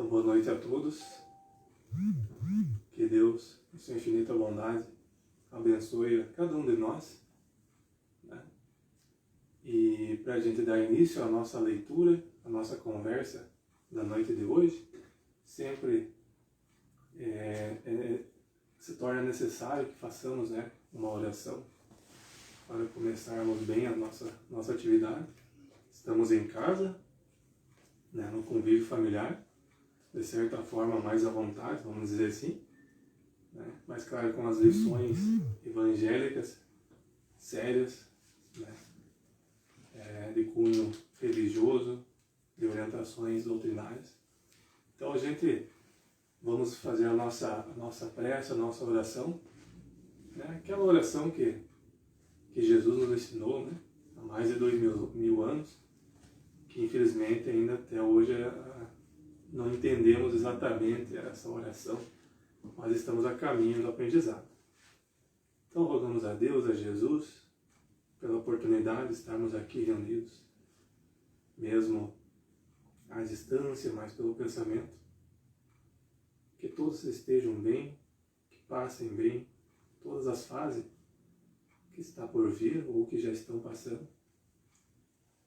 Então, boa noite a todos. Que Deus, em sua infinita bondade, abençoe a cada um de nós, né? E para a gente dar início à nossa leitura, à nossa conversa da noite de hoje, sempre se torna necessário que façamos, né, uma oração para começarmos bem a nossa atividade. Estamos em casa, né, no convívio familiar, de certa forma mais à vontade, vamos dizer assim, né? Mas claro, com as lições evangélicas sérias, né? De cunho religioso, de orientações doutrinárias. Então a gente vamos fazer a nossa prece, a nossa oração, né? Aquela oração que Jesus nos ensinou, né? Há mais de 2000 anos, que infelizmente ainda até hoje não entendemos exatamente essa oração, mas estamos a caminho do aprendizado. Então rogamos a Deus, a Jesus, pela oportunidade de estarmos aqui reunidos, mesmo à distância, mas pelo pensamento, que todos estejam bem, que passem bem todas as fases que está por vir ou que já estão passando,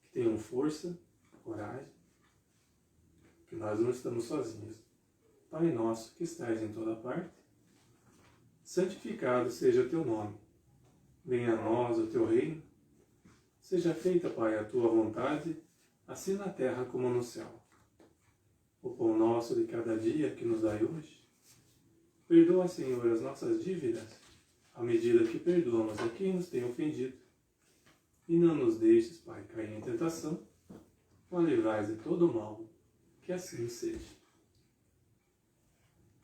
que tenham força, coragem, que nós não estamos sozinhos. Pai nosso que estais em toda parte, santificado seja o teu nome. Venha a nós o teu reino. Seja feita, Pai, a tua vontade, assim na terra como no céu. O pão nosso de cada dia que nos dai hoje. Perdoa, Senhor, as nossas dívidas, à medida que perdoamos a quem nos tem ofendido. E não nos deixes, Pai, cair em tentação, mas livrai-nos de todo o mal. Que assim seja.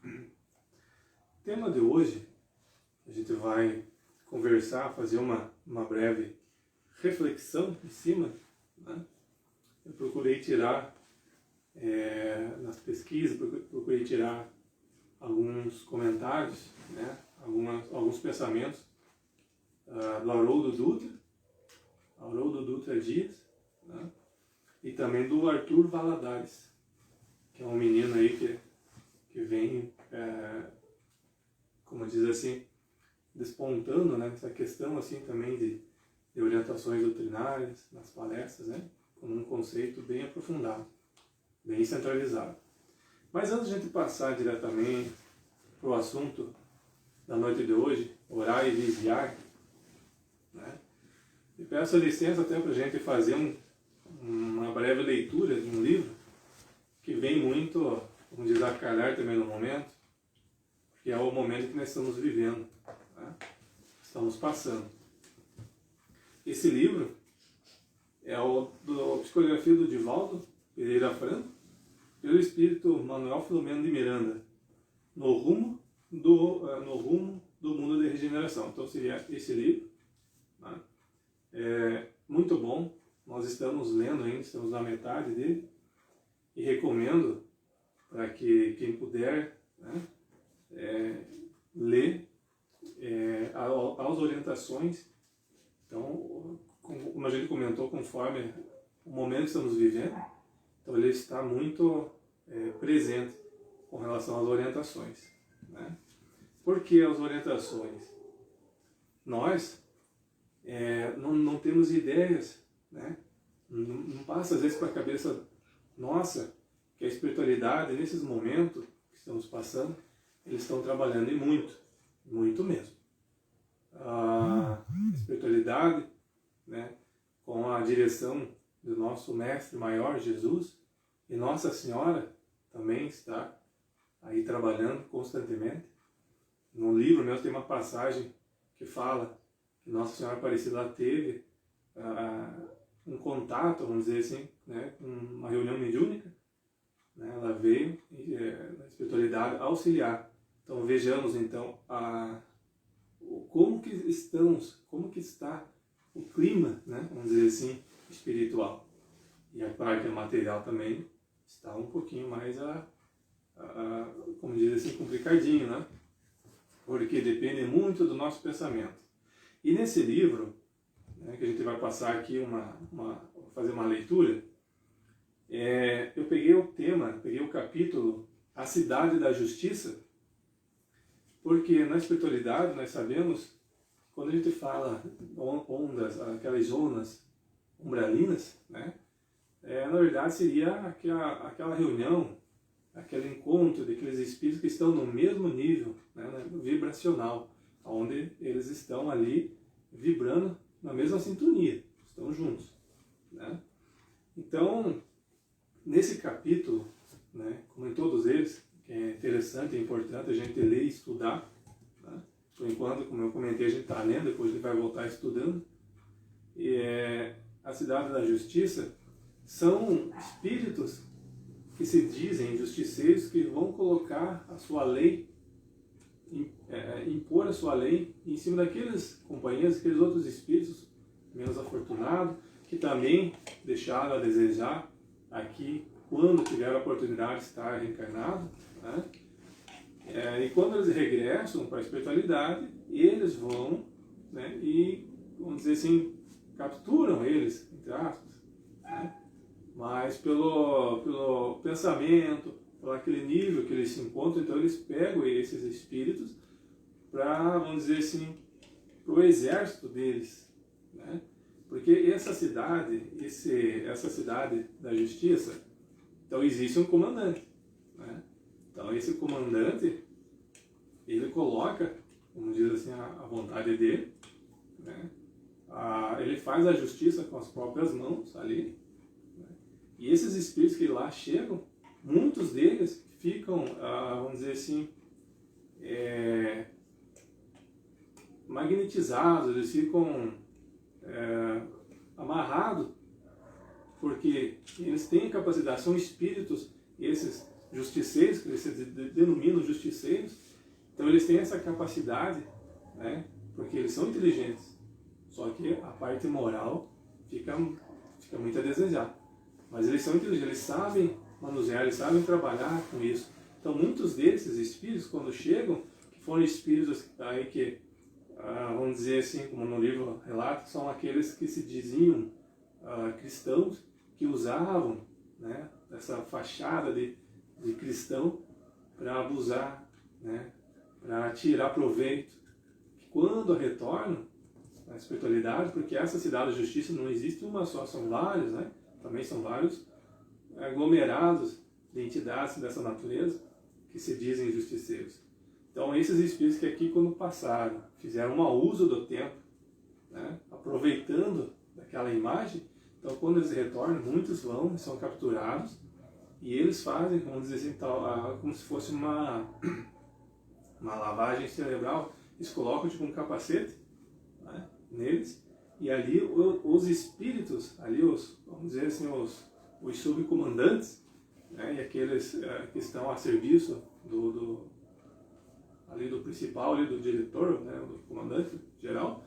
O tema de hoje, a gente vai conversar, fazer uma breve reflexão em cima, né? Eu procurei tirar, nas pesquisas, procurei tirar alguns comentários, né? Alguns pensamentos do Haroldo Dutra Dias, né? E também do Arthur Valadares, que é um menino aí que vem, como diz assim, despontando, né, essa questão assim também de orientações doutrinárias nas palestras, né, com um conceito bem aprofundado, bem centralizado. Mas antes de a gente passar diretamente para o assunto da noite de hoje, orar e vigiar, né, eu peço licença até para a gente fazer uma breve leitura de um livro que vem muito, vamos dizer, a calhar também no momento, que é o momento que nós estamos vivendo, né? Estamos passando. Esse livro é a psicografia do Divaldo Pereira Franco, pelo espírito Manuel Filomeno de Miranda, no rumo do mundo de regeneração. Então seria esse livro, né? É muito bom, nós estamos lendo ainda, estamos na metade dele, e recomendo para que quem puder, né, ler as orientações. Então, como a gente comentou, conforme o momento que estamos vivendo, então ele está muito presente com relação às orientações, né? Por que as orientações? Nós não temos ideias, né? Não passa às vezes para a cabeça nossa que a espiritualidade, nesses momentos que estamos passando, eles estão trabalhando e muito mesmo. A espiritualidade, né, com a direção do nosso Mestre Maior, Jesus, e Nossa Senhora também está aí trabalhando constantemente. No livro mesmo tem uma passagem que fala que Nossa Senhora Aparecida lá teve um contato, vamos dizer assim, né, uma reunião mediúnica, né, ela veio na espiritualidade auxiliar. Então vejamos então como que está o clima, né, vamos dizer assim, espiritual. E a parte material também está um pouquinho mais, como diz assim, complicadinho, né? Porque depende muito do nosso pensamento. E nesse livro, né, que a gente vai passar aqui fazer uma leitura, Eu peguei o tema, peguei o capítulo A Cidade da Justiça, porque na espiritualidade nós sabemos, quando a gente fala ondas, aquelas ondas umbralinas, né? Na verdade seria aquela reunião, aquele encontro daqueles espíritos que estão no mesmo nível, né, vibracional, onde eles estão ali vibrando na mesma sintonia, estão juntos, né? Então, nesse capítulo, né, como em todos eles, que é interessante e importante a gente ler e estudar, né? Por enquanto, como eu comentei, a gente está lendo, depois a gente vai voltar estudando. E a Cidade da Justiça são espíritos que se dizem justiceiros, que vão colocar a sua lei, impor a sua lei em cima daqueles companheiros, aqueles outros espíritos menos afortunados, que também deixaram a desejar aqui, quando tiveram a oportunidade de estar reencarnado, né? E quando eles regressam para a espiritualidade, eles vão, né, e, vamos dizer assim, capturam eles, entre aspas, né? Mas pelo pensamento, por aquele nível que eles se encontram, então eles pegam esses espíritos para, vamos dizer assim, para o exército deles, né? Porque essa cidade da justiça, então existe um comandante, né? Então esse comandante, ele coloca, como diz assim, a vontade dele, né? Ele faz a justiça com as próprias mãos ali, né? E esses espíritos que lá chegam, muitos deles ficam, vamos dizer assim, magnetizados, eles ficam amarrados, porque eles têm capacidade, são espíritos, esses justiceiros, que eles se denominam justiceiros, então eles têm essa capacidade, né, porque eles são inteligentes, só que a parte moral fica muito a desejar. Mas eles são inteligentes, eles sabem manusear, eles sabem trabalhar com isso. Então muitos desses espíritos, quando chegam, que foram espíritos aí que, vamos dizer assim, como no livro relata, são aqueles que se diziam cristãos, que usavam, né, essa fachada de cristão para abusar, né, para tirar proveito. Quando retornam à espiritualidade, porque essa cidade da justiça não existe uma só, são vários, né? Também são vários aglomerados de entidades dessa natureza que se dizem justiceiros. Então esses espíritos que aqui, quando passaram, fizeram um uso do tempo, né, aproveitando daquela imagem, então quando eles retornam, muitos vão, são capturados, e eles fazem, vamos dizer assim, como se fosse uma lavagem cerebral. Eles colocam tipo um capacete, né, neles, e ali os espíritos, ali vamos dizer assim, os subcomandantes, né, e aqueles que estão a serviço ali do principal, ali do diretor, né, do comandante geral,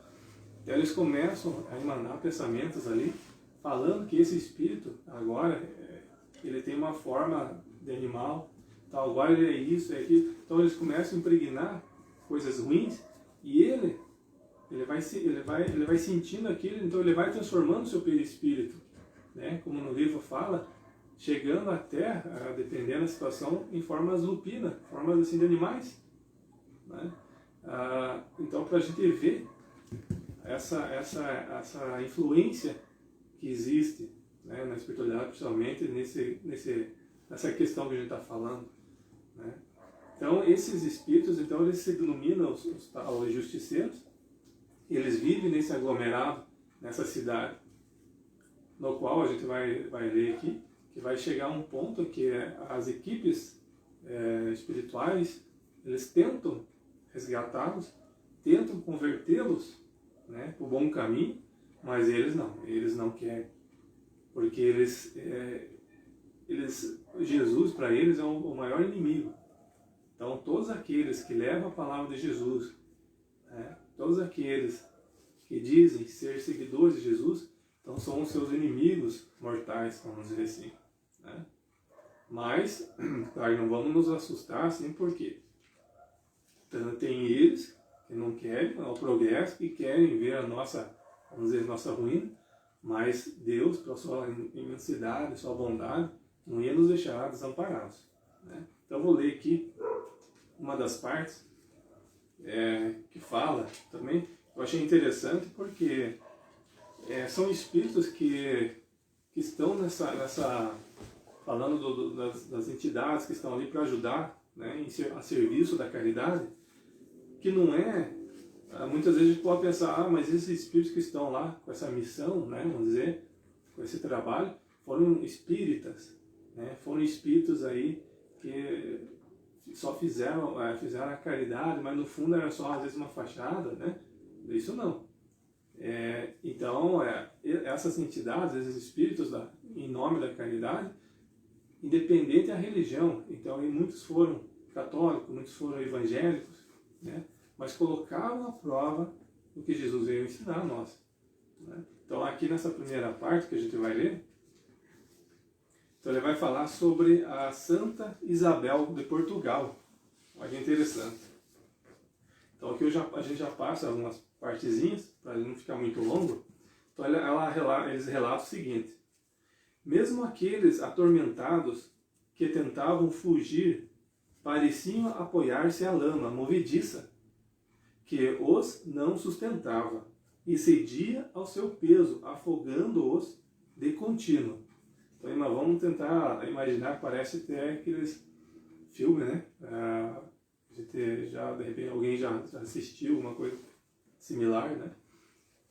então eles começam a emanar pensamentos ali, falando que esse espírito agora ele tem uma forma de animal, tal, agora ele é isso, é aquilo. Então eles começam a impregnar coisas ruins, e ele vai sentindo aquilo, então ele vai transformando o seu perispírito, né? Como no livro fala, chegando até, dependendo da situação, em formas lupinas, formas assim de animais, né? Então, para a gente ver essa influência que existe, né, na espiritualidade, principalmente nessa questão que a gente está falando, né? Então esses espíritos, então, eles se denominam os justiceiros. Eles vivem nesse aglomerado, nessa cidade, no qual a gente vai ler aqui, que vai chegar a um ponto que as equipes espirituais, eles tentam resgatá-los, tentam convertê-los, né, para o bom caminho, mas eles não querem, porque Jesus para eles é o maior inimigo. Então todos aqueles que levam a palavra de Jesus, né, todos aqueles que dizem ser seguidores de Jesus, então são os seus inimigos mortais, vamos dizer assim, né? Mas, claro, não vamos nos assustar assim, porque tem eles que não querem o progresso, que querem ver vamos dizer, nossa ruína, Mas Deus, pela sua imensidade, sua bondade, não ia nos deixar desamparados, né? Então eu vou ler aqui uma das partes que fala também. Eu achei interessante porque são espíritos que estão falando das entidades que estão ali para ajudar, né, a serviço da caridade, que não muitas vezes a gente pode pensar, mas esses espíritos que estão lá com essa missão, né, vamos dizer, com esse trabalho, foram espíritas, né, foram espíritos aí que só fizeram a caridade, mas no fundo era só às vezes uma fachada, né? Isso não. Então, essas entidades, esses espíritos em nome da caridade, independente da religião, então muitos foram católicos, muitos foram evangélicos, né? Mas colocavam à prova o que Jesus veio ensinar a nós, né? Então aqui nessa primeira parte que a gente vai ler, então ele vai falar sobre a Santa Isabel de Portugal. Olha que interessante. Então aqui a gente já passa algumas partezinhas, para ele não ficar muito longo. Então eles relatam o seguinte: mesmo aqueles atormentados que tentavam fugir pareciam apoiar-se à lama movediça, que os não sustentava, e cedia ao seu peso, afogando-os de contínuo. Então nós vamos tentar imaginar, parece até aqueles filmes, né? A gente de repente alguém já assistiu uma coisa similar, né?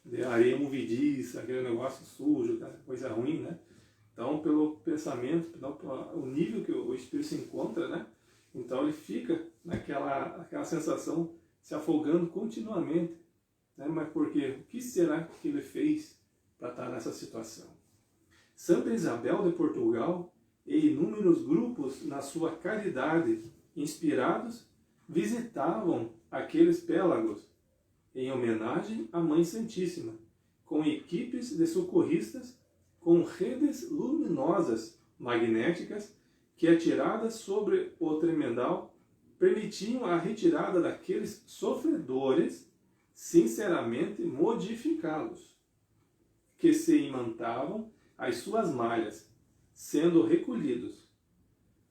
De areia movediça, aquele negócio sujo, coisa ruim, né? Então, pelo pensamento, o nível que o espírito se encontra, né? Então ele fica aquela sensação se afogando continuamente, né? Mas por quê? O que será que ele fez para estar nessa situação? Santa Isabel de Portugal e inúmeros grupos na sua caridade inspirados visitavam aqueles pélagos em homenagem à Mãe Santíssima, com equipes de socorristas com redes luminosas magnéticas que, atiradas sobre o tremedal, permitiam a retirada daqueles sofredores sinceramente modificados, que se imantavam às suas malhas, sendo recolhidos.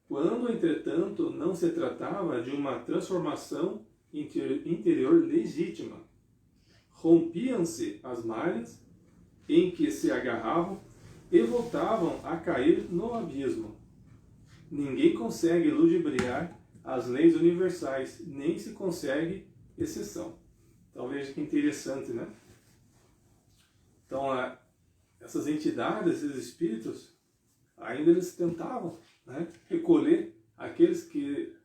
Quando, entretanto, não se tratava de uma transformação interior legítima, rompiam-se as malhas em que se agarravam e voltavam a cair no abismo. Ninguém consegue ludibriar as leis universais, nem se consegue exceção. Então veja que interessante, né? Então essas entidades, esses espíritos, ainda eles tentavam, né, recolher aqueles que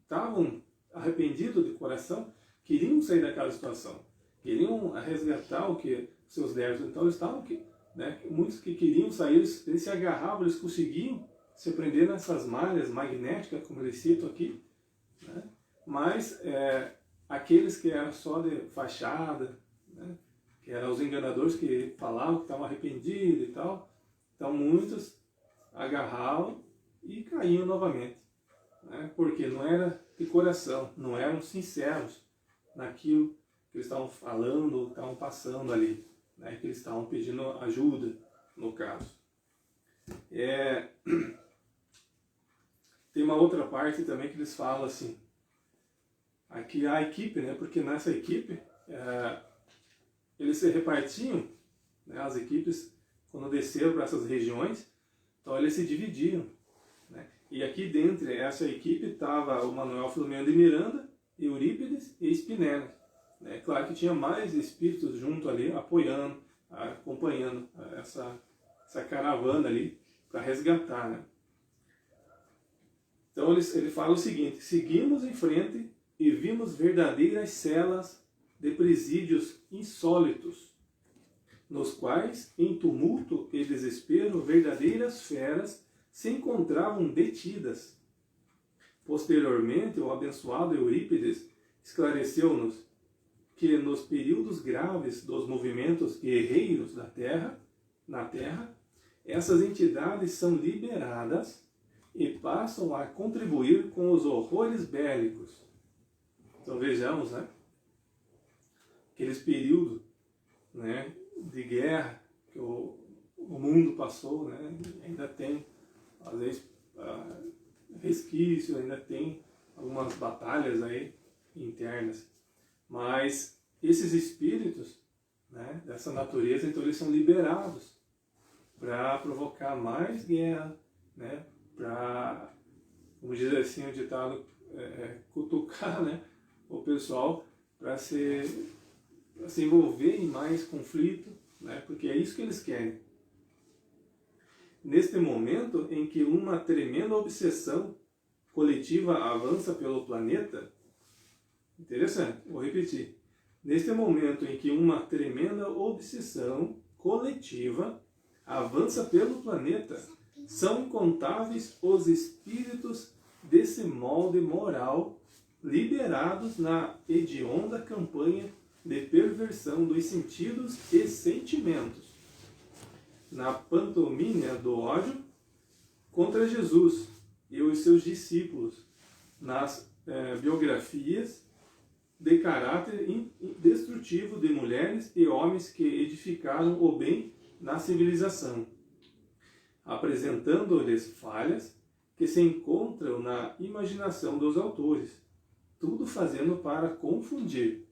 estavam arrependidos de coração, queriam sair daquela situação, queriam resgatar seus débitos. Então eles estavam muitos que queriam sair, eles se agarravam, eles conseguiam se prender nessas malhas magnéticas, como eles citam aqui, né? Mas aqueles que eram só de fachada, né, que eram os enganadores que falavam que estavam arrependidos e tal, então muitos agarravam e caíam novamente, né? Porque não era de coração, não eram sinceros naquilo que eles estavam falando ou estavam passando ali, né? Que eles estavam pedindo ajuda, no caso. Tem uma outra parte também que eles falam assim, aqui a equipe, né? Porque nessa equipe eles se repartiam, né? As equipes, quando desceram para essas regiões, então eles se dividiam, né? E aqui dentro essa equipe estava o Manuel Filomeno de Miranda, Eurípides e Spinelli, né? Claro que tinha mais espíritos junto ali, apoiando, acompanhando essa caravana ali para resgatar, né? Então ele fala o seguinte: seguimos em frente e vimos verdadeiras celas de presídios insólitos, nos quais, em tumulto e desespero, verdadeiras feras se encontravam detidas. Posteriormente, o abençoado Eurípides esclareceu-nos que, nos períodos graves dos movimentos guerreiros na Terra, essas entidades são liberadas e passam a contribuir com os horrores bélicos. Então vejamos, né? Aqueles períodos, né, de guerra que o mundo passou, né? Ainda tem, às vezes, resquício, ainda tem algumas batalhas aí internas. Mas esses espíritos, né, dessa natureza, então eles são liberados para provocar mais guerra, né, para, como diz assim o ditado, cutucar, né, o pessoal para se envolver em mais conflito, né, porque é isso que eles querem. Neste momento em que uma tremenda obsessão coletiva avança pelo planeta, interessante, vou repetir. Neste momento em que uma tremenda obsessão coletiva avança pelo planeta, são incontáveis os espíritos desse molde moral liberados na hedionda campanha de perversão dos sentidos e sentimentos, na pantomima do ódio contra Jesus e os seus discípulos, nas biografias de caráter destrutivo de mulheres e homens que edificaram o bem na civilização, apresentando-lhes falhas que se encontram na imaginação dos autores, tudo fazendo para confundir.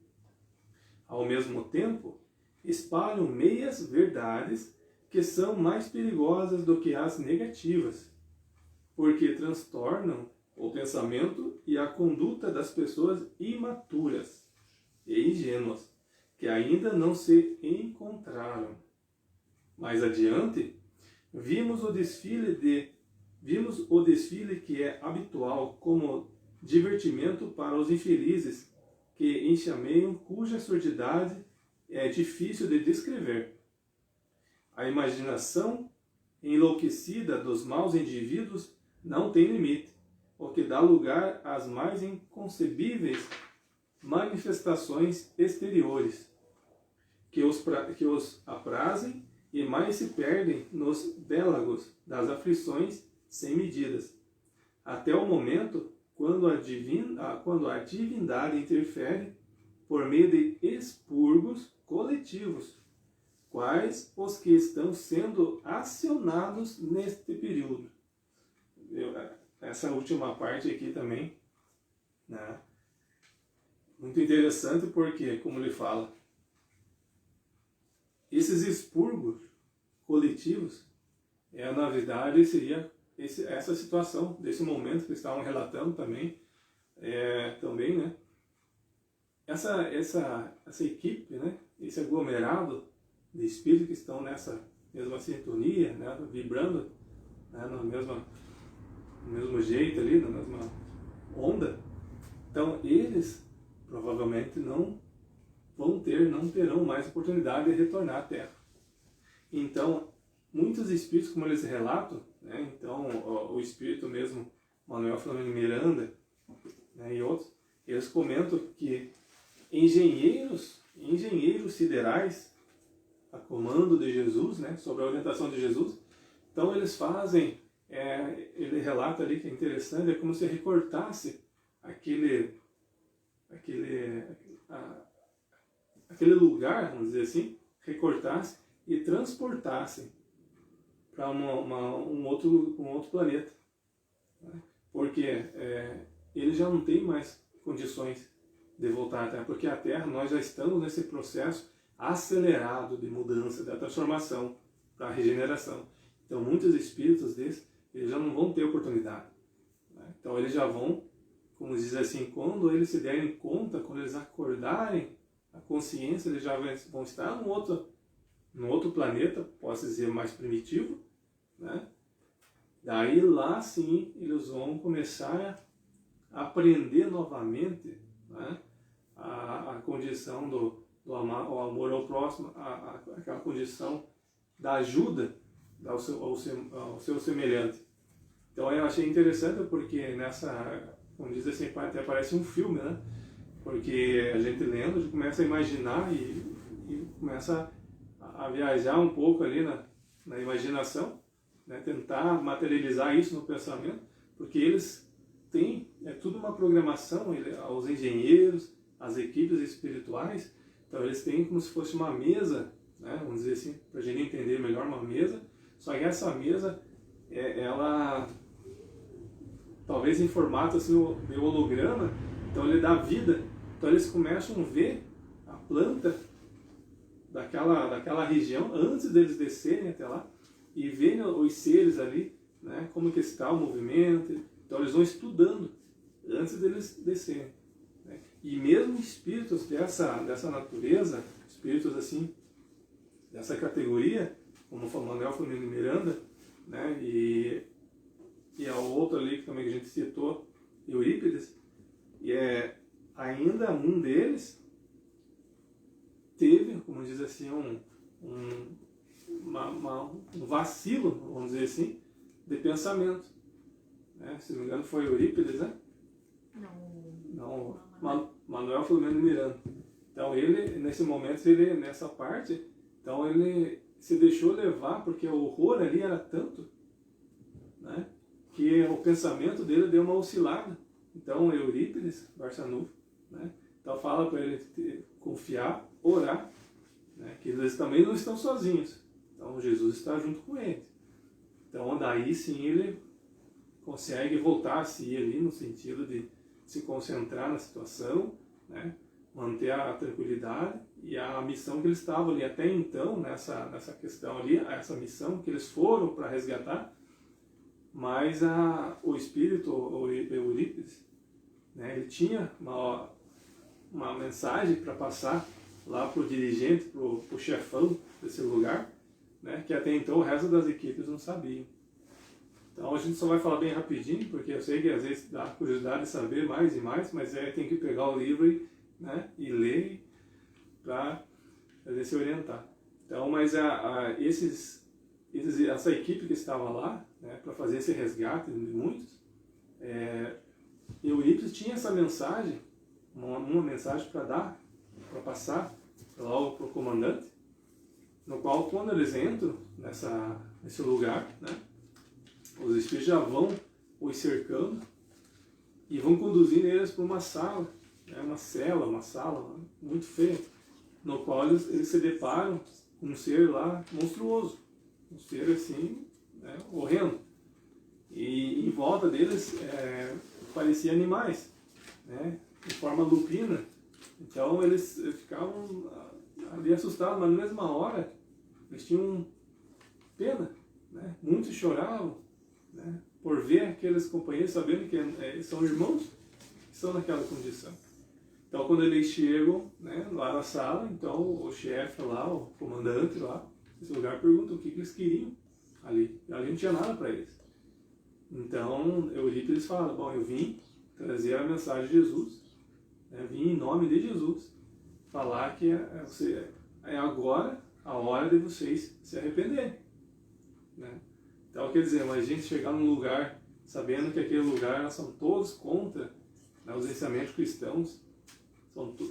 Ao mesmo tempo, espalham meias verdades que são mais perigosas do que as negativas, porque transtornam o pensamento e a conduta das pessoas imaturas e ingênuas, que ainda não se encontraram. Mais adiante, vimos o desfile que é habitual como divertimento para os infelizes que enxameiam, cuja sordidade é difícil de descrever. A imaginação enlouquecida dos maus indivíduos não tem limite, o que dá lugar às mais inconcebíveis manifestações exteriores, que os aprazem e mais se perdem nos délagos das aflições sem medidas, até o momento quando a divindade interfere por meio de expurgos coletivos, quais os que estão sendo acionados neste período. Essa última parte aqui também, né? Muito interessante porque, como ele fala, esses expurgos coletivos, na verdade, seria essa situação, desse momento que estavam relatando também, né? Essa equipe, né? Esse aglomerado de espíritos que estão nessa mesma sintonia, né? Vibrando, né? No mesmo jeito ali, na mesma onda. Então, eles provavelmente não terão mais oportunidade de retornar à Terra. Então, muitos espíritos, como eles relatam, né? Então, o espírito mesmo, Manuel Filomeno Miranda, né? E outros, eles comentam que engenheiros siderais, a comando de Jesus, né? Sob a orientação de Jesus, então eles fazem, ele relata ali que é interessante, é como se recortasse aquele lugar, vamos dizer assim, recortasse e transportasse para um outro planeta, né? Porque ele já não tem mais condições de voltar à Terra, porque a Terra, nós já estamos nesse processo acelerado de mudança, da transformação para a regeneração. Então muitos espíritos desses, eles já não vão ter oportunidade, né? Então eles já vão, como diz assim, quando eles se derem conta, quando eles acordarem a consciência, eles já vão estar num outro planeta, posso dizer mais primitivo, né? Daí lá sim eles vão começar a aprender novamente, né? A condição do amor ao próximo, aquela condição da ajuda ao seu semelhante. Então eu achei interessante porque como diz assim, até parece um filme, né? Porque a gente lendo, a gente começa a imaginar e começa a viajar um pouco ali na imaginação, né? Tentar materializar isso no pensamento, porque eles têm, tudo uma programação, os engenheiros, as equipes espirituais, então eles têm como se fosse uma mesa, né? Vamos dizer assim, para a gente entender melhor uma mesa. Só que essa mesa, ela, talvez em formato assim, de holograma, então ele dá vida. Então eles começam a ver a planta daquela região antes deles descerem até lá e verem os seres ali, né? Como que está o movimento. Então eles vão estudando antes deles descerem. Né? E mesmo espíritos dessa natureza, espíritos assim, dessa categoria, como o Manuel Filomeno Miranda, né? E a outra ali que também a gente citou, Eurípides, e ainda um deles teve, como diz assim, um vacilo, vamos dizer assim, de pensamento. Né? Se não me engano foi Eurípides, né? Não, Manuel Filomeno Miranda. Então ele, nesse momento, nessa parte, então ele se deixou levar, porque o horror ali era tanto, né? Que o pensamento dele deu uma oscilada. Então Eurípides, Barçanufo, né? Então fala para ele confiar, orar, né? Que eles também não estão sozinhos. Então Jesus está junto com eles. Então daí sim ele consegue voltar a si ali no sentido de se concentrar na situação, né? Manter a tranquilidade e a missão que eles estavam ali até então, nessa questão ali, essa missão que eles foram para resgatar, mas o espírito, o Eurípides, né, ele tinha uma mensagem para passar lá para o dirigente, para o chefão desse lugar, né, que até então o resto das equipes não sabiam. Então a gente só vai falar bem rapidinho, porque eu sei que às vezes dá curiosidade de saber mais e mais, mas tem que pegar o livro e ler para poder se orientar. Então, mas essa equipe que estava lá, né, para fazer esse resgate de muitos, Eurípides tinha essa mensagem, uma mensagem para dar, para passar lá para o comandante, no qual quando eles entram nesse lugar, né, os espíritos já vão os cercando e vão conduzindo eles para uma sala, né, uma sala muito feia, no qual eles se deparam com um ser lá monstruoso, um ser assim, né, horrendo. E em volta deles parecia animais, né, em forma lupina. Então eles ficavam ali assustados, mas na mesma hora eles tinham pena, né? Muitos choravam, né, por ver aqueles companheiros, sabendo que são irmãos que estão naquela condição. Então quando eles chegam, né, lá na sala, então o chefe lá, o comandante lá, nesse lugar, pergunta o que eles queriam ali. E ali não tinha nada para eles. Então Eurípides fala, bom, eu vim trazer a mensagem de Jesus, né, vim em nome de Jesus falar que é agora a hora de vocês se arrependerem. Né? Então quer dizer, mas a gente chegar num lugar sabendo que aquele lugar são todos contra, né, os ensinamentos cristãos,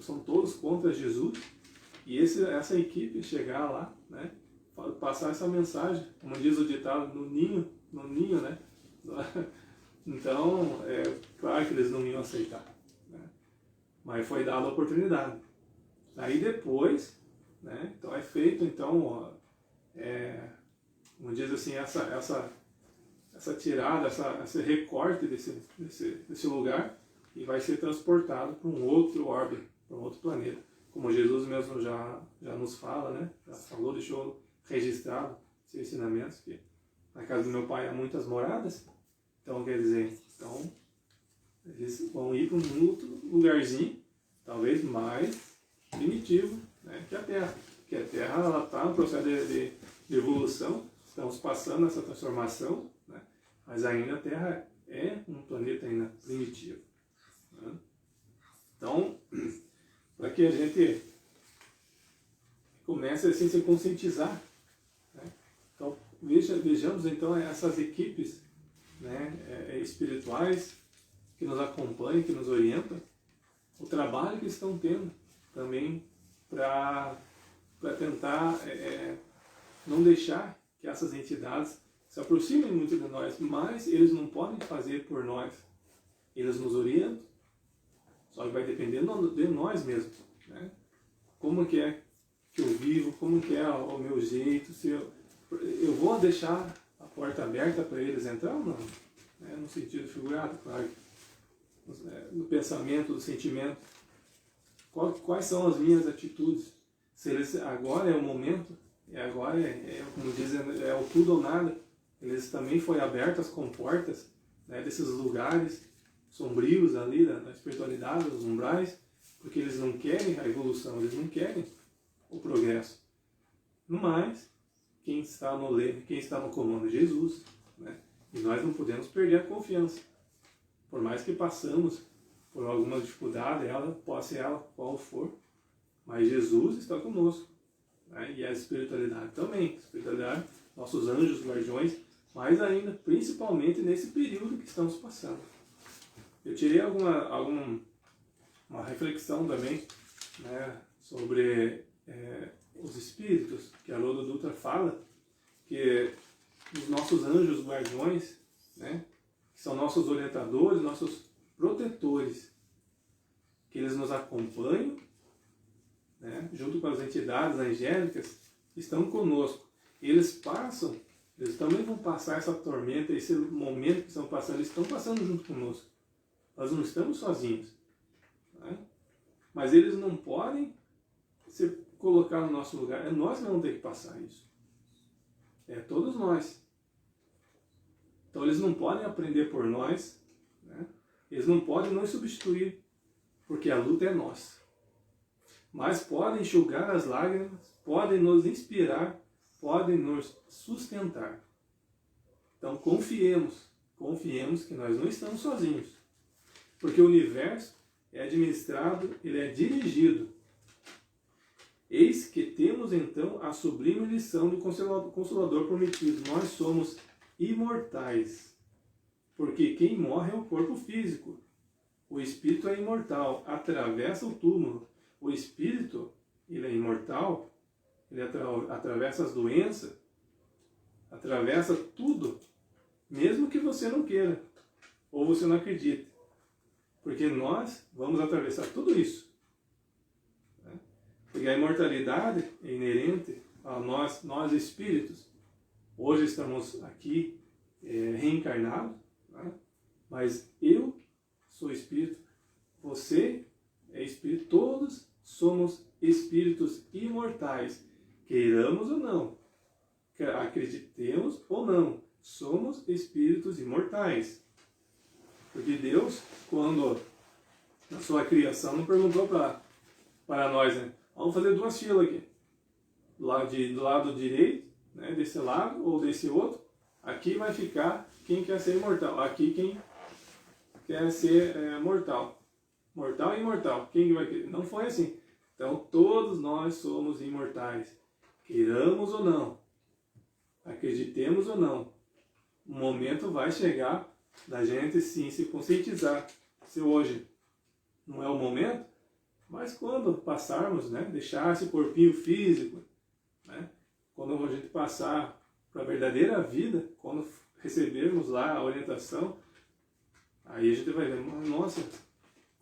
são todos contra Jesus, e essa equipe chegar lá, né, passar essa mensagem, como diz o ditado, no ninho, né? Então, claro que eles não iam aceitar, né? Mas foi dada a oportunidade. Aí depois, né, então é feito, então, como diz assim, essa tirada, esse recorte desse lugar, e vai ser transportado para um outro orbe, para um outro planeta. Como Jesus mesmo já nos fala, né? Já falou, deixou registrado seus ensinamentos, que na casa do meu pai há muitas moradas. Então, quer dizer, eles vão ir para um outro lugarzinho, talvez mais primitivo, né, que a Terra. Porque a Terra está no processo de evolução, estamos passando essa transformação, né, mas ainda a Terra é um planeta ainda primitivo. Né? Então, para que a gente comece assim, a se conscientizar. Né? Então, vejamos então essas equipes, né, espirituais que nos acompanham, que nos orientam, o trabalho que estão tendo também para tentar não deixar que essas entidades se aproximem muito de nós, mas eles não podem fazer por nós. Eles nos orientam, só que vai depender de nós mesmos. Né? Como que que eu vivo, como que é o meu jeito, se eu vou deixar a porta aberta para eles entrar ou não? No sentido figurado, claro. No pensamento, no sentimento. Quais são as minhas atitudes? Se eles, agora é o momento, agora como dizem, é o tudo ou nada. Eles também foi abertas as comportas, né, desses lugares sombrios ali da espiritualidade, os umbrais, porque eles não querem a evolução, eles não querem o progresso. No mais, quem está no leme, quem está no comando é Jesus, né? E nós não podemos perder a confiança. Por mais que passamos por alguma dificuldade, possa ela qual for, mas Jesus está conosco, né? E a espiritualidade também, espiritualidade, nossos anjos, guardiões, mais ainda, principalmente nesse período que estamos passando. Eu tirei uma reflexão também, né, sobre os espíritos, que a Lodo Dutra fala, que os nossos anjos guardiões, né, que são nossos orientadores, nossos protetores, que eles nos acompanham, né, junto com as entidades angélicas, estão conosco. Eles também vão passar essa tormenta, esse momento que estão passando, eles estão passando junto conosco. Nós não estamos sozinhos. Né? Mas eles não podem se colocar no nosso lugar. É nós que vamos ter que passar isso. É todos nós. Então eles não podem aprender por nós. Né? Eles não podem nos substituir. Porque a luta é nossa. Mas podem enxugar as lágrimas, podem nos inspirar, podem nos sustentar. Então confiemos que nós não estamos sozinhos. Porque o universo é administrado, ele é dirigido. Eis que temos então a sublime lição do Consolador prometido. Nós somos imortais. Porque quem morre é o corpo físico. O espírito é imortal, atravessa o túmulo. O espírito, ele é imortal, ele atravessa as doenças, atravessa tudo, mesmo que você não queira, ou você não acredite. Porque nós vamos atravessar tudo isso. Né? Porque a imortalidade é inerente a nós espíritos. Hoje estamos aqui reencarnados, né? Mas eu sou espírito, você é espírito, todos somos espíritos imortais, queiramos ou não, acreditemos ou não, somos espíritos imortais. Porque Deus, quando na sua criação, não perguntou para nós, né? Vamos fazer duas filas aqui, do lado direito, né, desse lado ou desse outro, aqui vai ficar quem quer ser imortal, aqui quem quer ser mortal. Mortal e imortal. Quem vai querer? Não foi assim. Então todos nós somos imortais. Queiramos ou não. Acreditemos ou não. O momento vai chegar da gente sim se conscientizar. Se hoje não é o momento, mas quando passarmos, né, deixar esse corpinho físico, né, quando a gente passar para a verdadeira vida, quando recebermos lá a orientação, aí a gente vai ver, nossa,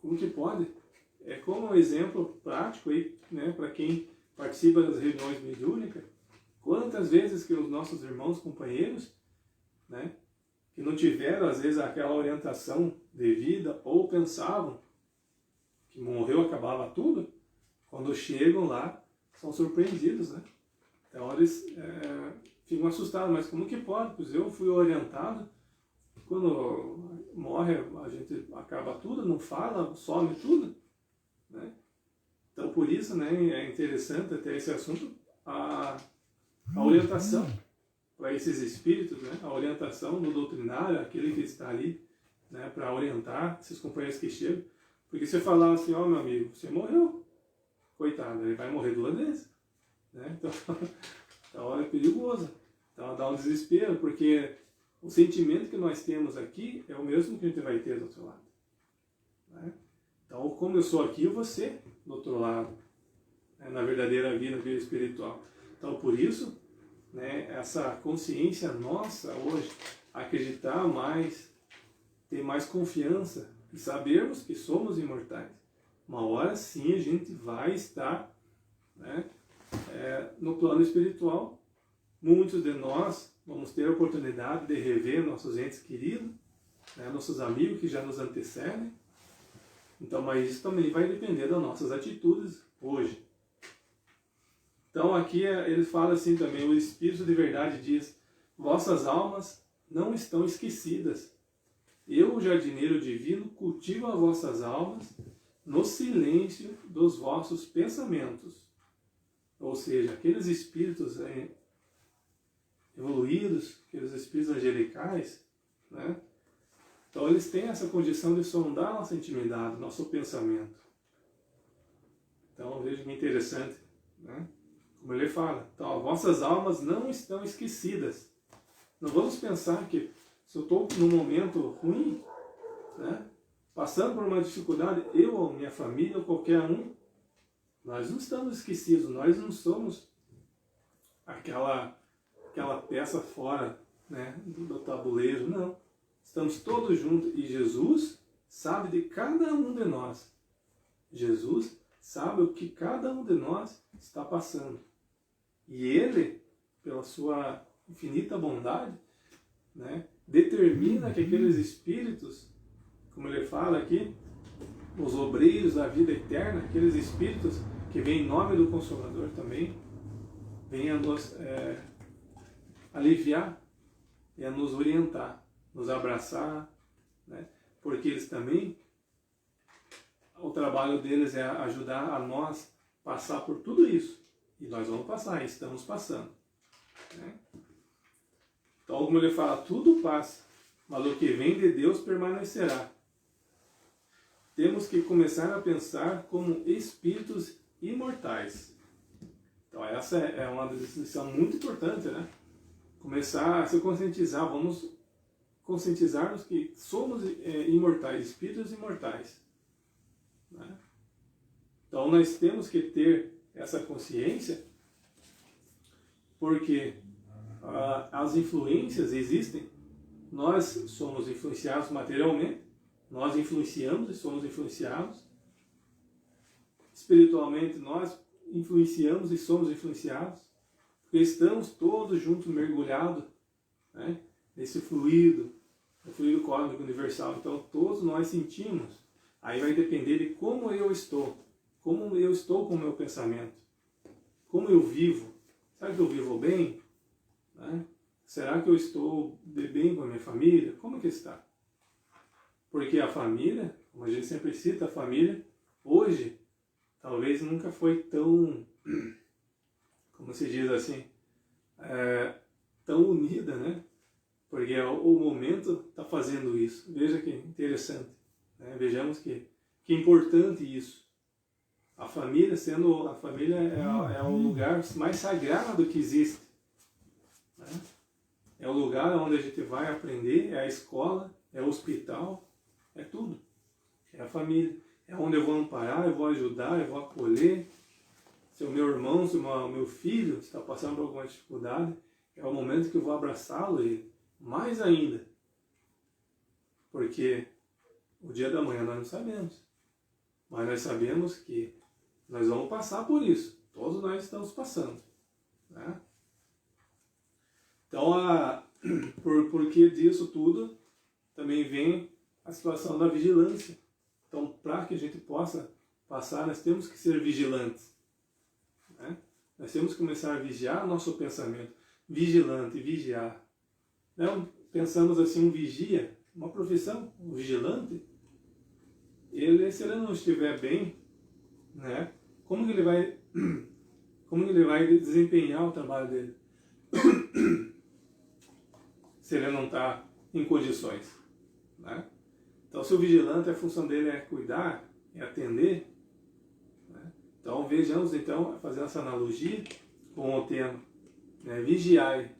como que pode? É como um exemplo prático aí, né, para quem participa das reuniões mediúnicas, quantas vezes que os nossos irmãos, companheiros, né, que não tiveram às vezes aquela orientação devida ou pensavam que morreu, acabava tudo, quando chegam lá, são surpreendidos, né? Então eles ficam assustados, mas como que pode? Pois eu fui orientado, quando morre a gente acaba tudo, não fala, some tudo, né? Então por isso, né, é interessante até esse assunto, a orientação para esses espíritos, né? A orientação do doutrinário, aquele que está ali, né, para orientar esses companheiros que chegam. Porque se você falar assim, ó, meu amigo, você morreu, coitado, ele vai morrer duas vezes, né? Então é perigoso. Então dá um desespero, porque o sentimento que nós temos aqui é o mesmo que a gente vai ter do outro lado. Né? Então, como eu sou aqui, você do outro lado, né? Na verdadeira vida espiritual. Então, por isso, né, essa consciência nossa hoje, acreditar mais, ter mais confiança e sabermos que somos imortais. Uma hora sim a gente vai estar, né, no plano espiritual, muitos de nós vamos ter a oportunidade de rever nossos entes queridos, né, nossos amigos que já nos antecedem. Então, mas isso também vai depender das nossas atitudes hoje. Então aqui ele fala assim também, o Espírito de verdade diz: vossas almas não estão esquecidas. Eu, o jardineiro divino, cultivo as vossas almas no silêncio dos vossos pensamentos. Ou seja, aqueles espíritos evoluídos, aqueles espíritos angelicais, né? Então eles têm essa condição de sondar nossa intimidade, nosso pensamento. Então veja que interessante, né? Como ele fala, então, as vossas almas não estão esquecidas. Não vamos pensar que se eu estou num momento ruim, né, passando por uma dificuldade, eu ou minha família ou qualquer um, nós não estamos esquecidos, nós não somos aquela peça fora, né, do tabuleiro, não. Estamos todos juntos e Jesus sabe de cada um de nós. Jesus sabe o que cada um de nós está passando. E Ele, pela sua infinita bondade, né, determina que aqueles espíritos, como ele fala aqui, os obreiros da vida eterna, aqueles espíritos que vêm em nome do Consolador também, venham nos aliviar e a nos orientar, nos abraçar, né, porque eles também, o trabalho deles é ajudar a nós passar por tudo isso. E nós vamos passar, estamos passando, né? Então, como ele fala, tudo passa, mas o que vem de Deus permanecerá. Temos que começar a pensar como espíritos imortais. Então, essa é uma decisão muito importante, né? Começar a se conscientizar, vamos conscientizar-nos que somos imortais, espíritos imortais, né? Então, nós temos que ter essa consciência, porque as influências existem, nós somos influenciados materialmente, nós influenciamos e somos influenciados, espiritualmente nós influenciamos e somos influenciados, porque estamos todos juntos mergulhados, né, nesse fluido, o fluido cósmico universal. Então todos nós sentimos, aí vai depender de como eu estou com o meu pensamento, como eu vivo. Será que eu vivo bem? Né? Será que eu estou bem com a minha família? Como que está? Porque a família, como a gente sempre cita, a família, hoje, talvez nunca foi tão, como se diz assim, tão unida, né? Porque o momento está fazendo isso. Veja que interessante, né? Vejamos que importante isso. A família é o lugar mais sagrado que existe, né? É o lugar onde a gente vai aprender, é a escola, é o hospital, é tudo. É a família. É onde eu vou amparar, eu vou ajudar, eu vou acolher. Se o meu irmão, se o meu filho está passando por alguma dificuldade, é o momento que eu vou abraçá-lo e mais ainda. Porque o dia da manhã nós não sabemos. Mas nós sabemos que nós vamos passar por isso. Todos nós estamos passando, né? Então, porque disso tudo, também vem a situação da vigilância. Então, para que a gente possa passar, nós temos que ser vigilantes, né? Nós temos que começar a vigiar nosso pensamento. Vigilante, vigiar. Então, pensamos assim, um vigia, uma profissão, um vigilante, se ele não estiver bem, né, como que ele vai desempenhar o trabalho dele? Se ele não está em condições, né? Então, se o vigilante, a função dele é cuidar, é atender, né? Então, vejamos, então, fazer essa analogia com o tema, né? Vigiai.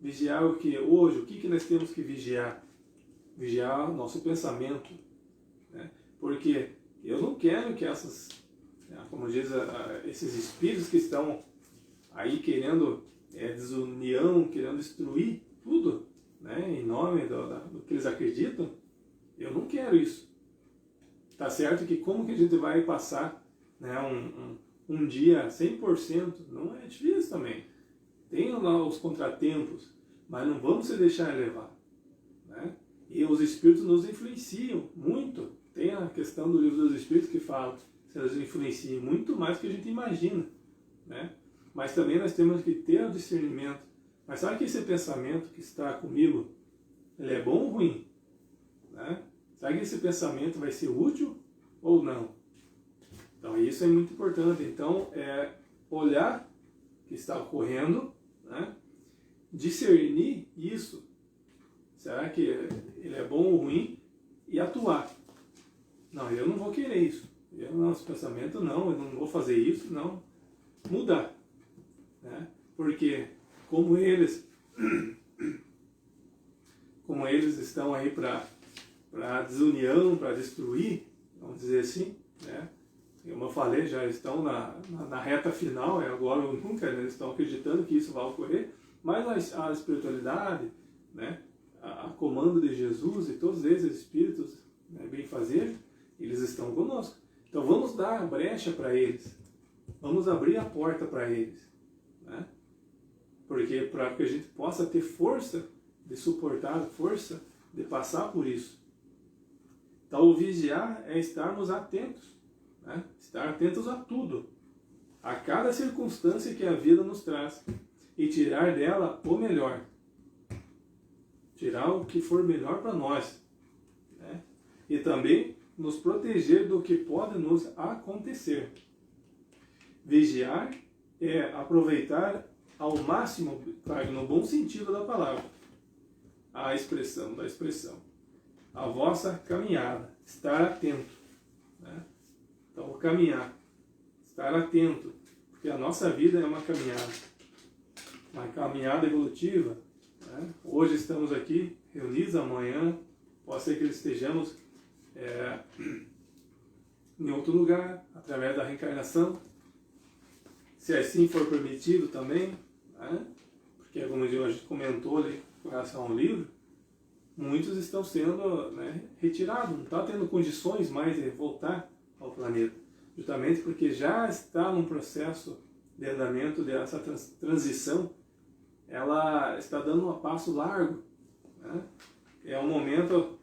Vigiar o que? Hoje, o que nós temos que vigiar? Vigiar o nosso pensamento, né? Porque eu não quero que como diz, esses espíritos que estão aí querendo desunião, querendo destruir tudo, né, em nome do que eles acreditam, eu não quero isso. Tá certo que como que a gente vai passar, né, um dia 100%, não é difícil também. Tem lá os contratempos, mas não vamos se deixar levar, né? E os Espíritos nos influenciam muito. Tem a questão do Livro dos Espíritos que fala que eles influenciam muito mais do que a gente imagina, né? Mas também nós temos que ter o discernimento. Mas sabe que esse pensamento que está comigo, ele é bom ou ruim? Né? Será que esse pensamento vai ser útil ou não? Então isso é muito importante. Então olhar o que está ocorrendo, né? Discernir isso. Será que ele é bom ou ruim? E atuar. Não, eu não vou querer isso. Esse pensamento não, eu não vou fazer isso, não. Mudar. Né? Porque como eles estão aí para desunião, para destruir, vamos dizer assim, né? Como eu falei, já estão na reta final, agora ou nunca, né? Eles estão acreditando que isso vai ocorrer, mas a espiritualidade, né? A comando de Jesus e todos esses espíritos, né, benfazejos, eles estão conosco. Então vamos dar brecha para eles, vamos abrir a porta para eles, né? Porque para que a gente possa ter força de suportar, força de passar por isso. Então o vigiar é estarmos atentos, né? Estar atentos a tudo, a cada circunstância que a vida nos traz e tirar dela o melhor. Tirar o que for melhor para nós, né? E também nos proteger do que pode nos acontecer. Vigiar é aproveitar ao máximo, no bom sentido da palavra, a expressão da expressão, a vossa caminhada, estar atento, né? Então, caminhar, estar atento, porque a nossa vida é uma caminhada evolutiva, né? Hoje estamos aqui reunidos, amanhã pode ser que estejamos em outro lugar, através da reencarnação, se assim for permitido também, né? Porque como a gente comentou ali com relação ao livro, muitos estão sendo, né, retirados, não está tendo condições mais de voltar ao planeta, justamente porque já está num processo de andamento dessa transição, ela está dando um passo largo, né? É um momento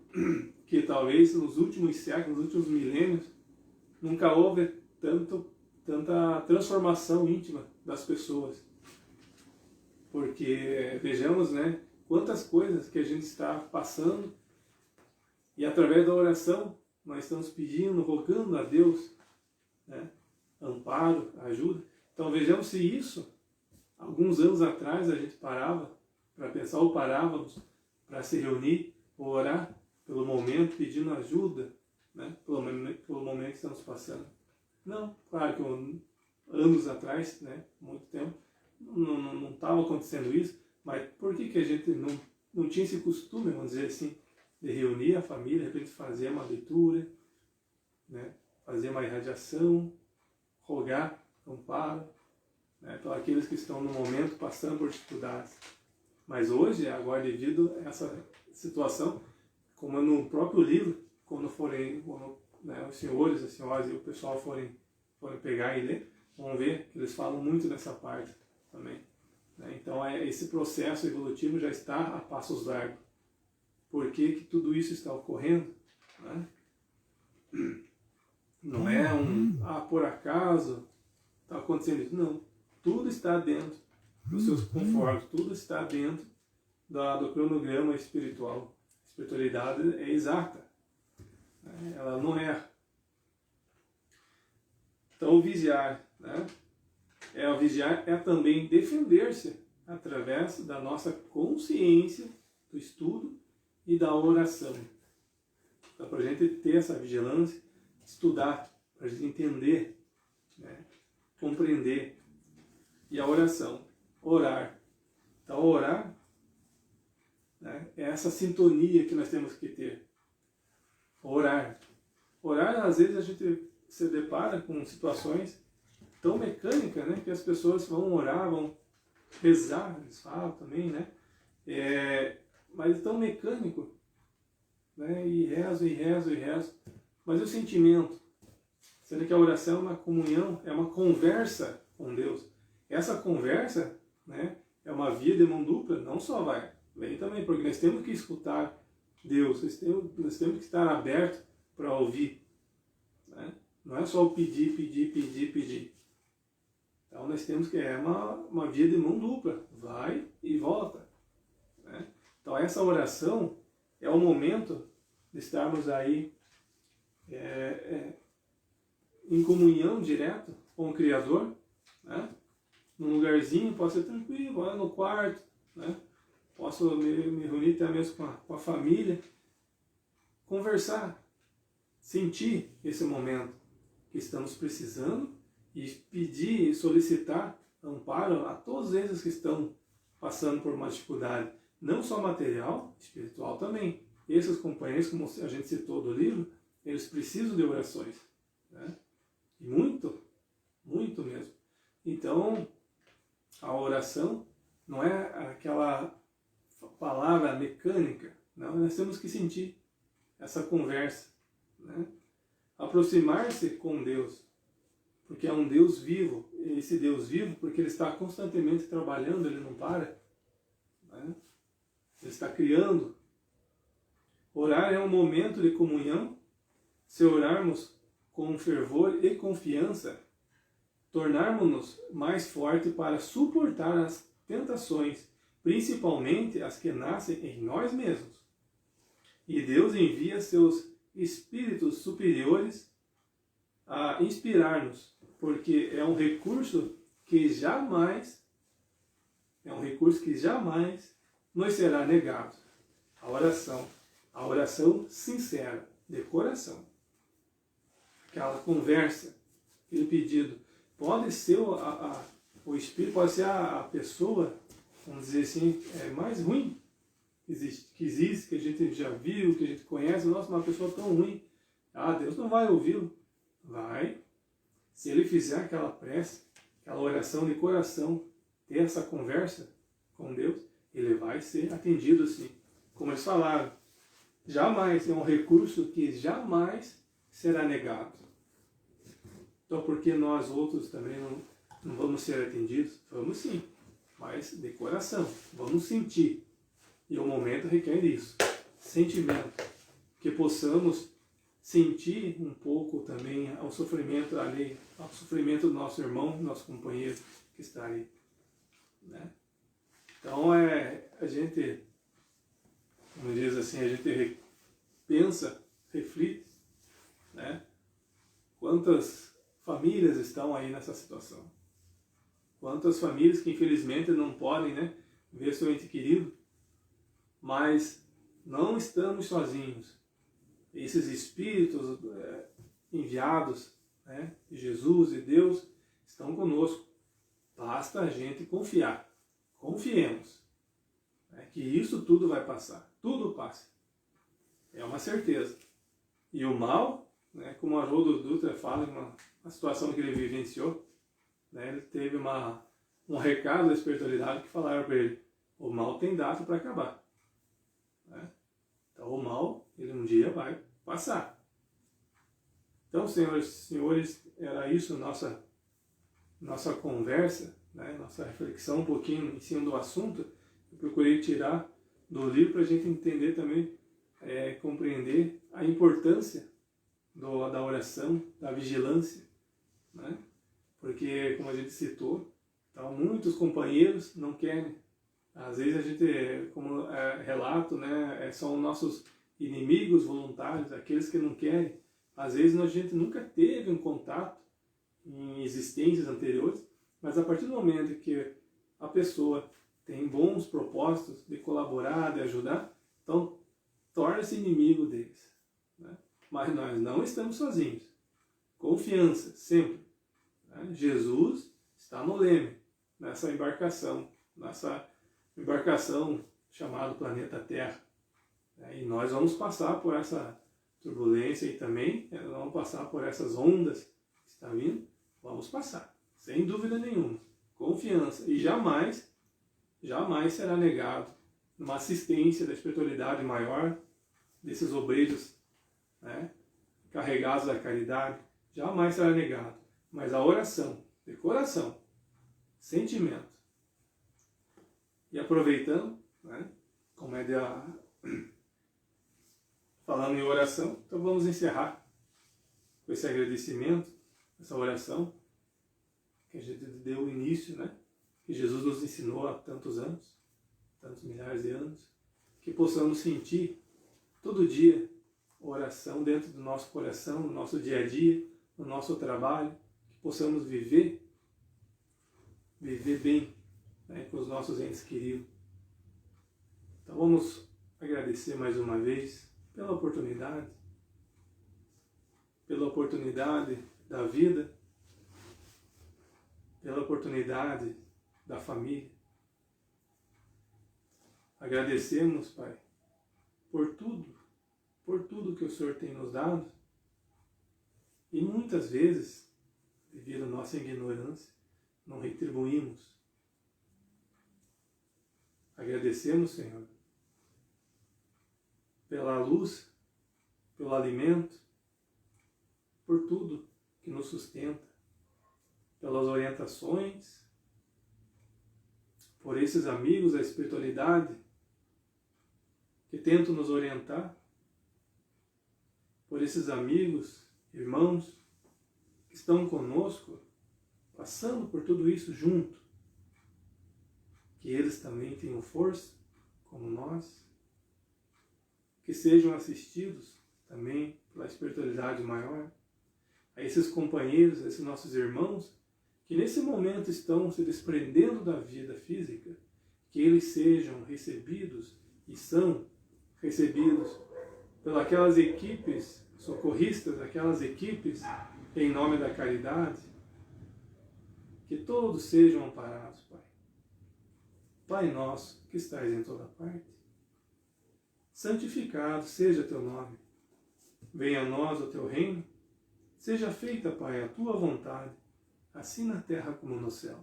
que talvez nos últimos séculos, nos últimos milênios, nunca houve tanta transformação íntima das pessoas. Porque vejamos, né, quantas coisas que a gente está passando e através da oração nós estamos pedindo, rogando a Deus, né, amparo, ajuda. Então vejamos se isso, alguns anos atrás a gente parava para pensar ou parávamos para se reunir, ou orar pelo momento, pedindo ajuda, né, pelo momento que estamos passando. Não, claro que anos atrás, né, muito tempo, não estava acontecendo isso, mas por que a gente não tinha esse costume, vamos dizer assim, de reunir a família, de repente fazer uma leitura, né, fazer uma irradiação, rogar amparo, né, para aqueles que estão no momento passando por dificuldades. Mas hoje, agora devido a essa situação, como no próprio livro, quando né, os senhores, as senhoras e o pessoal forem pegar e ler, vão ver que eles falam muito dessa parte também, né? Então esse processo evolutivo já está a passos largos. Por que tudo isso está ocorrendo? Né? Não é por acaso está acontecendo isso. Não. Tudo está dentro dos seus conformes, tudo está dentro do cronograma espiritual. A espiritualidade é exata, né? Ela não erra. Então o vigiar, né? O vigiar é também defender-se através da nossa consciência, do estudo e da oração. Então, para a gente ter essa vigilância, estudar, para a gente entender, né, compreender. E a oração, orar. Então, orar, né, é essa sintonia que nós temos que ter. Orar. Orar, às vezes, a gente se depara com situações tão mecânicas, né, que as pessoas vão orar, vão rezar, eles falam também, né? Mas é tão mecânico, né? E rezo. Mas e o sentimento? Sendo que a oração é uma comunhão, é uma conversa com Deus. Essa conversa, né, é uma via de mão dupla, não só vem também, porque nós temos que escutar Deus, nós temos que estar abertos para ouvir. Né? Não é só o pedir, pedir, pedir, pedir. Então nós temos que, é uma via de mão dupla, vai e volta. Né? Então essa oração é o momento de estarmos aí em comunhão direto com o Criador, né? Num lugarzinho, posso ser tranquilo, lá no quarto, né? Posso me reunir até mesmo com a família, conversar, sentir esse momento que estamos precisando e pedir e solicitar amparo a todos eles que estão passando por uma dificuldade, não só material, espiritual também. Esses companheiros, como a gente citou do livro, eles precisam de orações, né? E muito, muito mesmo. Então, a oração não é aquela palavra mecânica, não, nós temos que sentir essa conversa, né? Aproximar-se com Deus, porque é um Deus vivo, esse Deus vivo, porque Ele está constantemente trabalhando, Ele não para, né? Ele está criando. Orar é um momento de comunhão. Se orarmos com fervor e confiança, tornarmos-nos mais fortes para suportar as tentações, principalmente as que nascem em nós mesmos. E Deus envia seus espíritos superiores a inspirar-nos, porque é um recurso que jamais nos será negado. A oração sincera, de coração. Aquela conversa, aquele pedido. Pode ser o espírito, pode ser a pessoa, vamos dizer assim, mais ruim que existe, que a gente já viu, que a gente conhece. Nossa, uma pessoa tão ruim. Ah, Deus não vai ouvi-lo. Vai. Se ele fizer aquela prece, aquela oração de coração, ter essa conversa com Deus, ele vai ser atendido sim. Como eles falaram, jamais é um recurso que jamais será negado. Então, por que nós outros também não vamos ser atendidos? Vamos sim, mas de coração, vamos sentir. E o momento requer isso, sentimento. Que possamos sentir um pouco também o sofrimento ali, o sofrimento do nosso irmão, nosso companheiro que está aí. Né? Então, a gente, como diz assim, a gente pensa, reflete, né? Quantas famílias estão aí nessa situação? Quantas famílias que infelizmente não podem, né, ver seu ente querido, mas não estamos sozinhos. Esses espíritos enviados, né, de Jesus e Deus estão conosco. Basta a gente confiar. Confiemos, né, que isso tudo vai passar. Tudo passa. É uma certeza. E o mal, né, como a Haroldo Dutra fala, uma situação que ele vivenciou, né, ele teve um recado da espiritualidade que falaram para ele: o mal tem data para acabar. Né? Então o mal, ele um dia vai passar. Então, senhoras e senhores, era isso nossa conversa, né, nossa reflexão um pouquinho em cima do assunto. Eu procurei tirar do livro para a gente entender também, compreender a importância da oração, da vigilância, né? Porque, como a gente citou, então, muitos companheiros não querem. Às vezes a gente, como relato, né, são nossos inimigos voluntários, aqueles que não querem. Às vezes a gente nunca teve um contato em existências anteriores, mas a partir do momento que a pessoa tem bons propósitos de colaborar, de ajudar, então torna-se inimigo deles. Né? Mas nós não estamos sozinhos. Confiança, sempre. Né? Jesus está no leme, nessa embarcação chamada planeta Terra. E nós vamos passar por essa turbulência e também vamos passar por essas ondas que estão vindo. Vamos passar, sem dúvida nenhuma. Confiança. E jamais será negado uma assistência da espiritualidade maior, desses obreiros, né, carregados da caridade, jamais será negado. Mas a oração, de coração, sentimento. E aproveitando, né, como é falando em oração, então vamos encerrar com esse agradecimento, essa oração que a gente deu início, né, que Jesus nos ensinou há tantos anos, tantos milhares de anos, que possamos sentir todo dia oração dentro do nosso coração, no nosso dia a dia, no nosso trabalho, que possamos viver bem, né, com os nossos entes queridos. Então vamos agradecer mais uma vez pela oportunidade da vida, pela oportunidade da família. Agradecemos, Pai, por tudo que o Senhor tem nos dado, e muitas vezes, devido à nossa ignorância, não retribuímos. Agradecemos, Senhor, pela luz, pelo alimento, por tudo que nos sustenta, pelas orientações, por esses amigos da espiritualidade que tentam nos orientar, por esses amigos, irmãos, que estão conosco, passando por tudo isso junto, que eles também tenham força, como nós, que sejam assistidos também pela espiritualidade maior, a esses companheiros, a esses nossos irmãos, que nesse momento estão se desprendendo da vida física, que eles sejam recebidos e são recebidos pelas equipes socorristas, aquelas equipes em nome da caridade, que todos sejam amparados, Pai. Pai nosso, que estais em toda parte, santificado seja teu nome. Venha a nós o teu reino, seja feita, Pai, a tua vontade, assim na terra como no céu.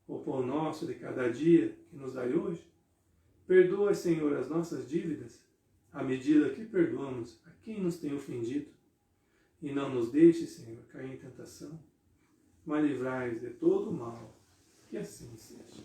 O pão nosso de cada dia que nos dai hoje, perdoa, Senhor, as nossas dívidas, à medida que perdoamos a quem nos tem ofendido. E não nos deixe, Senhor, cair em tentação, mas livrai-nos de todo o mal, que assim seja.